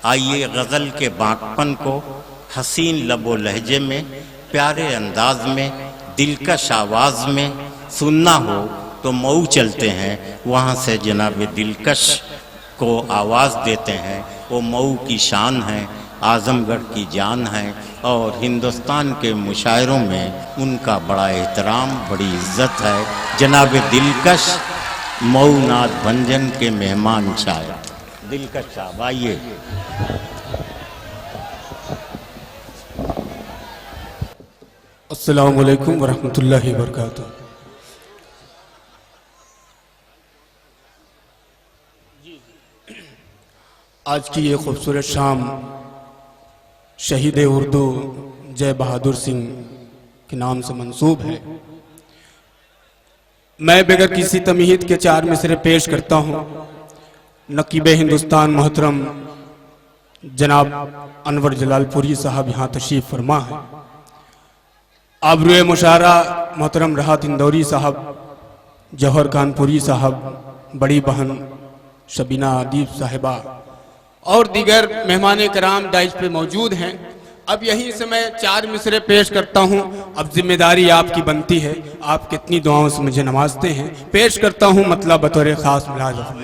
آئیے غزل کے بانکپن کو حسین لب و لہجے میں، پیارے انداز میں، دلکش آواز میں سننا ہو تو مئو چلتے ہیں، وہاں سے جناب دلکش کو آواز دیتے ہیں۔ وہ مئو کی شان ہے، اعظم گڑھ کی جان ہے، اور ہندوستان کے مشاعروں میں ان کا بڑا احترام، بڑی عزت ہے۔ جناب دلکش مئو ناتھ بھنجن کے مہمان شاعر دلکش صاحب، آئیے۔ السلام علیکم ورحمۃ اللہ وبرکاتہ۔ آج کی یہ خوبصورت شام شہید اردو جے بہادر سنگھ کے نام سے منسوب ہے۔ میں بغیر کسی تمہید کے 4 مصرے پیش کرتا ہوں۔ نقیب ہندوستان محترم جناب انور جلال پوری صاحب یہاں تشریف فرما ہے۔ آبروئے مشاعرہ محترم راحت اندوری صاحب، جوہر خان پوری صاحب، بڑی بہن شبینہ ادیب صاحبہ اور دیگر مہمان کرام دائش پہ موجود ہیں۔ اب یہیں سے میں 4 مصرے پیش کرتا ہوں۔ اب ذمہ داری آپ کی بنتی ہے، آپ کتنی دعاؤں سے مجھے نوازتے ہیں۔ پیش کرتا ہوں مطلب بطور خاص ملازم۔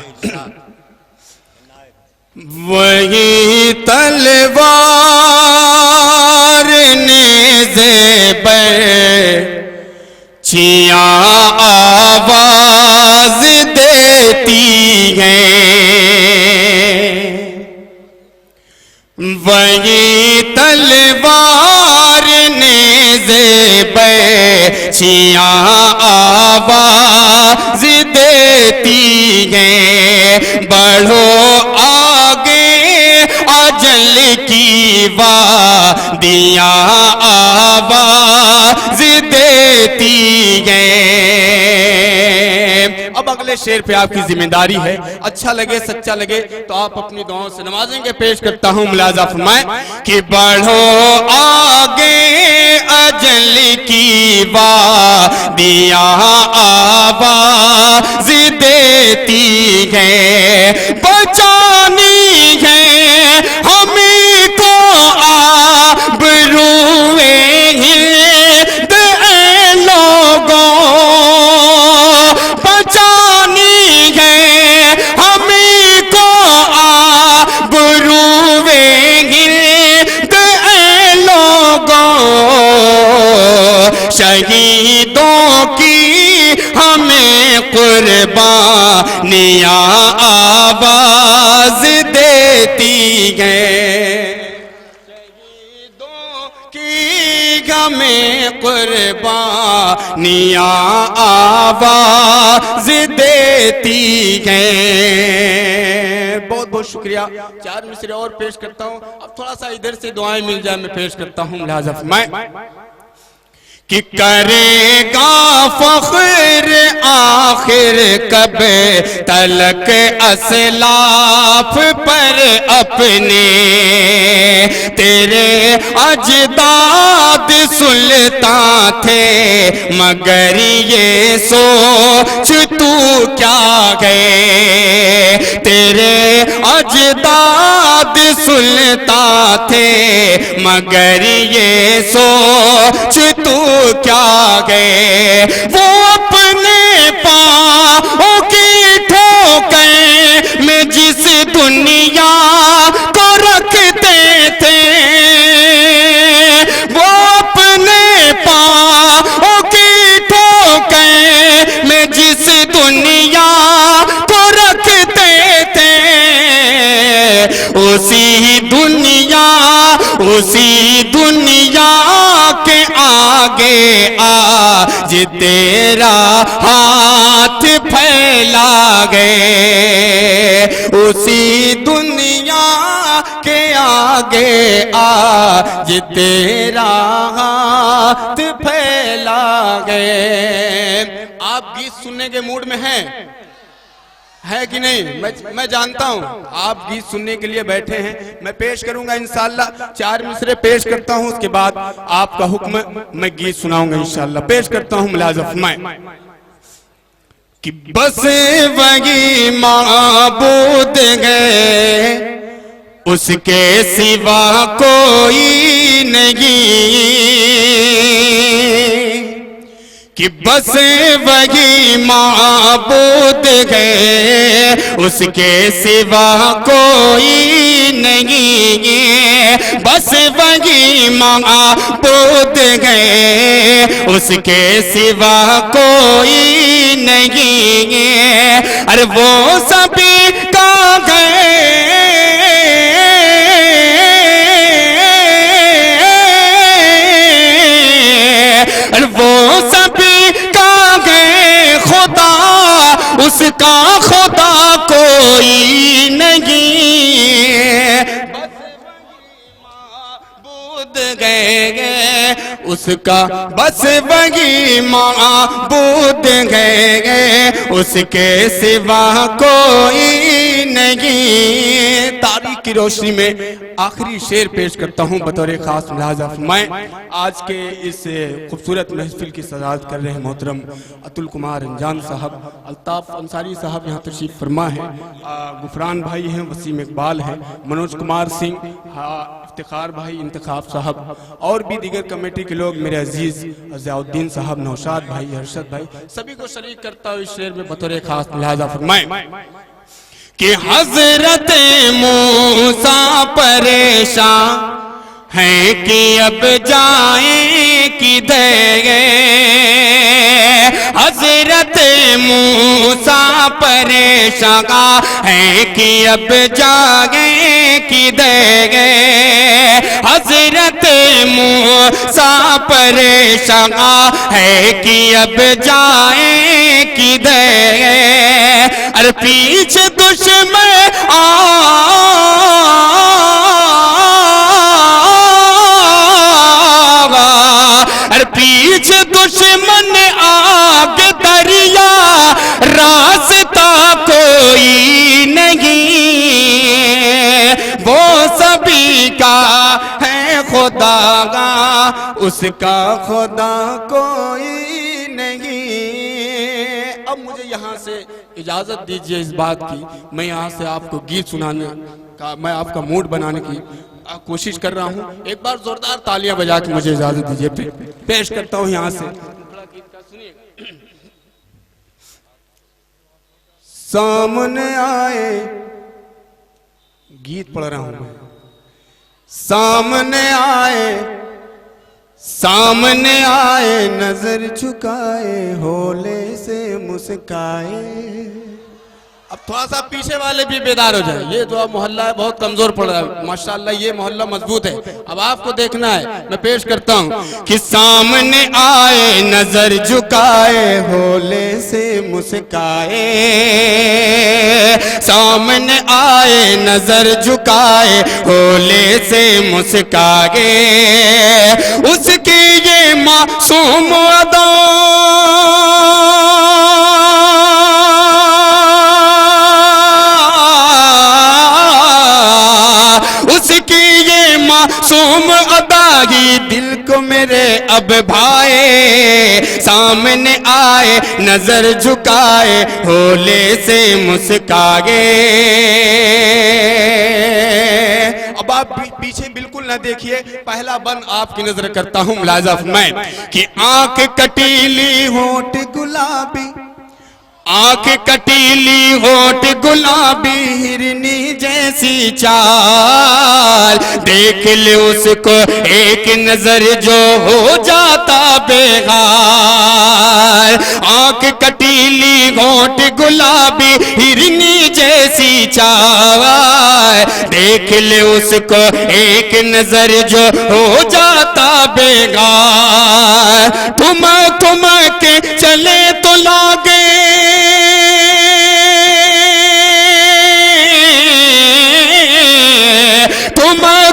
وہی تلوار نیزے پر چیاں آواز دیتی ہیں، وہی تلوار نیزے پر چیاں آواز دیتی ہیں، بڑھو اجل کی وادیاں آواز دیتی ہیں۔ اب اگلے شعر پہ آپ کی ذمہ داری ہے، اچھا لگے سچا لگے تو آپ اپنی دعاؤں سے نوازیں گے۔ پیش کرتا ہوں، ملاحظہ فرمائیں کہ بڑھو آگے اجل کی وادیاں آواز دیتی ہیں، بچانی ہے ہمیں کو آبروئے ہند اے لوگوں، بچانی ہے ہمیں کو آبروئے ہند اے لوگوں، شہیدوں کی ہمیں قربانیاں آواز دیتی ہیں، شہیدوں کی ہمیں قربانیاں آواز دیتی ہیں۔ بہت بہت شکریہ۔ 4 مصرے اور پیش کرتا ہوں۔ اب تھوڑا سا ادھر سے دعائیں مل جائے میں پیش کرتا ہوں، لہذا فرمائیں کہ کرے گا فخر آخر کب تلک اسلاف پر اپنے، تیرے اجداد سلطان تھے مگر یہ سوچ تو کیا گئے، تیرے اجداد سلطان تھے مگر یہ سوچ تو کیا گئے، وہ اپنے پاؤں کی ٹھوکر میں جس دنیا کو رکھتے تھے، وہ اپنے پاؤں کی ٹھوکر میں جس دنیا کو رکھتے تھے، اسی دنیا کے آگے آج تیرا ہاتھ پھیلا گئے، اسی دنیا کے آگے آج تیرا ہاتھ پھیلا گئے۔ آپ گیت سننے کے موڈ میں ہیں ہے کہ نہیں؟ میں جانتا ہوں آپ گیت سننے کے لیے بیٹھے ہیں۔ میں پیش کروں گا انشاءاللہ 4 مصرے پیش کرتا ہوں، اس کے بعد آپ کا حکم میں گیت سناؤں گا انشاءاللہ۔ پیش کرتا ہوں، ملاحظہ فرمائیں کہ بس وہی معبود ہے اس کے سوا کوئی نہیں کہ بس وہی معبود ہے اس کے سوا کوئی نہیں بس وہی معبود ہے اس کے سوا کوئی نہیں ارے وہ سبھی کا ہے وہ سبھی کا ہے خدا اس کا خدا کوئی نہیں معبود گئے اس کا بس وہی معبود گئے اس کے سوا کوئی نہیں تاریخ کی روشنی میں آخری شعر پیش کرتا ہوں بطور خاص ملاحظہ فرمائیں آج کے اس خوبصورت محفل کی صدارت کر رہے ہیں محترم اتل کمار انجان صاحب الطاف انصاری صاحب یہاں تشریف فرما ہے غفران بھائی ہیں وسیم اقبال ہیں منوج کمار سنگھ افتخار بھائی انتخاب صاحب اور بھی دیگر کمیٹی کے لوگ میرے عزیز ضیاء الدین صاحب نوشاد بھائی ارشد بھائی سبھی کو شریک کرتا ہوں اس شعر میں بطور خاص ملاحظہ فرمائیں کہ حضرت موسیٰ پریشان ہیں کہ اب جائیں کدھر حضرت موسیٰ پریشان ہیں کہ اب جائیں کدھر حضرت موسیٰ پریشان ہے کہ اب جائیں کدھر ارے پیچھے دشمن ارے پیچھے دشمن آگے دریا راستہ کوئی نہیں وہ سبھی کا ہے خدا اس کا خدا کوئی نہیں اب مجھے یہاں سے اجازت دیجئے اس بات کی میں یہاں سے آپ کو گیت سنانے کا میں آپ کا موڈ بنانے کی کوشش کر رہا ہوں ایک بار زوردار تالیاں بجا کے مجھے اجازت دیجئے پیش کرتا ہوں یہاں سے سامنے آئے گیت پڑھ رہا ہوں میں سامنے آئے نظر جھکائے ہولے سے مسکائے اب تھوڑا سا پیچھے والے بھی بیدار ہو جائیں یہ جو محلہ ہے بہت کمزور پڑ رہا ہے ماشاءاللہ یہ محلہ مضبوط ہے اب آپ کو دیکھنا ہے میں پیش کرتا ہوں کہ سامنے آئے نظر جھکائے ہولے سے مسکائے سامنے آئے نظر جھکائے ہولے سے مسکائے اس کی یہ معصوم ادا معصوم ادائی دل کو میرے اب بھائے سامنے آئے نظر جھکائے ہولے سے مسکائے اب آپ پیچھے بالکل نہ دیکھیے پہلا بند آپ کی نظر کرتا ہوں ملاحظہ فرمائیں کہ آنکھ کٹیلی ہونٹ گلابی آنکھ کٹیلی ہونٹ گلابی ہرنی جیسی چال دیکھ لے اس کو ایک نظر جو ہو جاتا بیغار آنکھ کٹیلی ہونٹ گلابی ہرنی جیسی چال دیکھ لے اس کو ایک نظر جو ہو جاتا بیغار تم کے چلے تو لاگے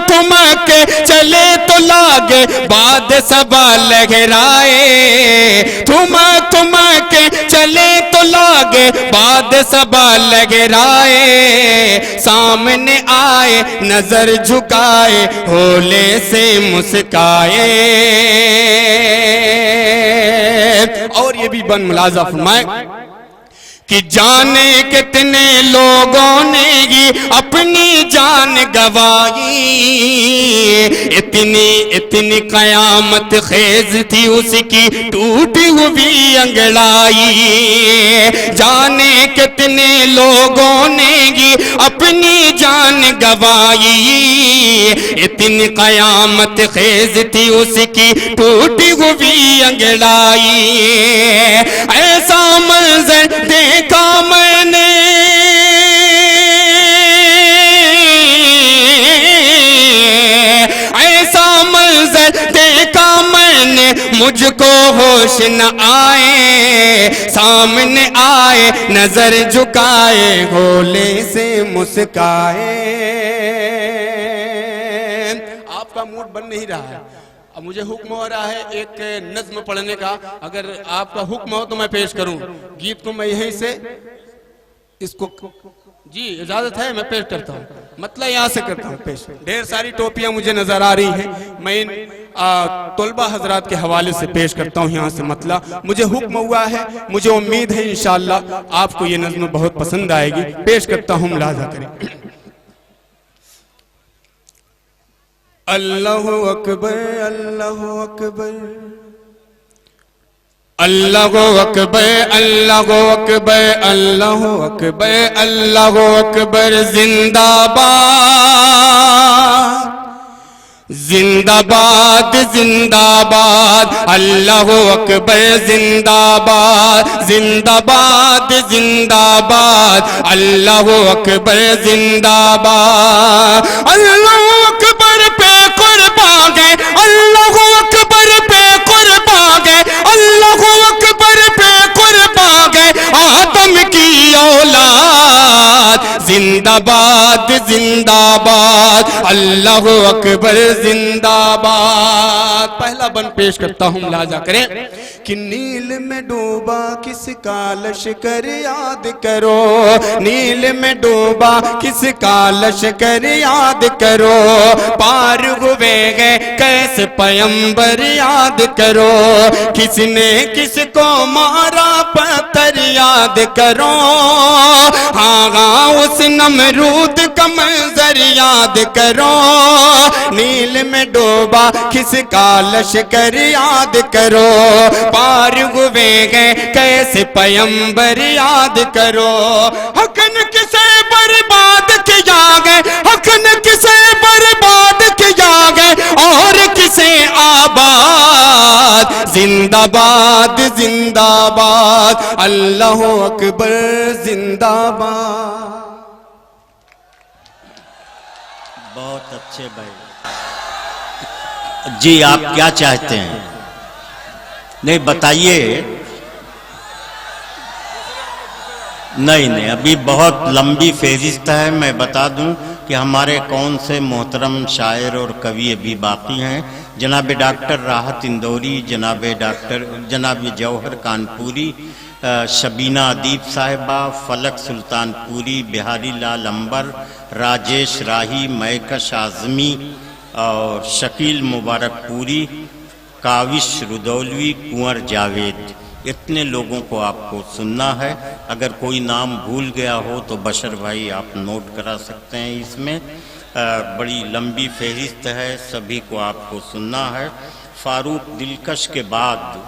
تم کے چلے تو لاگے بعد سبا لہرائے تم کے چلے تو لاگے بعد سبا لہرائے سامنے آئے نظر جھکائے ہولے سے مسکائے اور یہ بھی بن ملاحظہ فرمائے کہ جانے کتنے لوگوں نے ہی اپنی جان گوائی، اتنی قیامت خیز تھی اس کی ٹوٹی ہوئی انگڑائی، جانے کتنے لوگوں نے ہی اپنی جان گوائی، اتنی قیامت خیز تھی اس کی ٹوٹی ہوئی انگڑائی، ایسا منظر دیکھا میں نے ایسا منظر دیکھا میں نے مجھ کو ہوش نہ آئے، سامنے آئے نظر جھکائے ہولے سے مسکائے۔ آپ کا موڈ بن نہیں رہا ہے، اب مجھے حکم ہو رہا ہے ایک نظم پڑھنے کا، اگر آپ کا حکم ہو تو میں پیش کروں گیت کو، میں یہیں سے اس کو جی اجازت ہے میں پیش کرتا ہوں، مطلب یہاں سے کرتا ہوں پیش۔ ڈھیر ساری ٹوپیاں مجھے نظر آ رہی ہیں، میں ان طلبہ حضرات کے حوالے سے پیش کرتا ہوں یہاں سے مطلب، مجھے حکم ہوا ہے، مجھے امید ہے انشاءاللہ آپ کو یہ نظم بہت پسند آئے گی، پیش کرتا ہوں ملاحظہ کریں۔ اللہ اکبر اللہ اکبر اللہ اکبر اللہ اکبر اللہ اکبر اللہ اکبر، زندہ باد زندہ باد زندہ باد، اللہ اکبر زندہ باد زندہ باد زندہ باد، اللہ اکبر زندہ باد، اللہ اکبر پہ قربان گئے، اللہ اکبر پہ قربان گئے، اللہ اکبر پہ قربان گئے آدم کی اولاد، زندہ باد زندہ باد، اللہ اکبر زندہ باد۔ پہلا بند پیش کرتا ہوں ملاحظہ کریں کہ نیل میں ڈوبا کس کا لشکر یاد کرو، نیل میں ڈوبا کس کا لشکر یاد کرو، پار ہوئے گئے کیسے پیمبر یاد کرو، کس نے کس کو مارا پتھر یاد کرو، ہاں ہاں اس نمرود کا منظر یاد کرو، نیل میں ڈوبا کس کا لشکر یاد کرو، پار ہوئے گئے کیسے پیمبر یاد کرو، حق نے کسے برباد کیا گئے، حق نے کسے برباد کیا گئے اور کسے آباد، زندہ باد زندہ باد، اللہ اکبر زندہ باد۔ بہت اچھے بھائی جی، آپ کیا چاہتے ہیں؟ نہیں بتائیے، نہیں ابھی بہت لمبی فہرست ہے، میں بتا دوں کہ ہمارے کون سے محترم شاعر اور کوی ابھی باقی ہیں، جناب ڈاکٹر راحت اندوری، جناب جوہر کانپوری، شبینہ ادیب صاحبہ، فلک سلطان پوری، بہاری لال امبر، راجیش راہی، میکش اعظمی اور شکیل مبارک پوری، کاوش رودولوی، کنور جاوید، اتنے لوگوں کو آپ کو سننا ہے۔ اگر کوئی نام بھول گیا ہو تو بشر بھائی آپ نوٹ کرا سکتے ہیں، اس میں بڑی لمبی فہرست ہے، سبھی کو آپ کو سننا ہے۔ فاروق دلکش کے بعد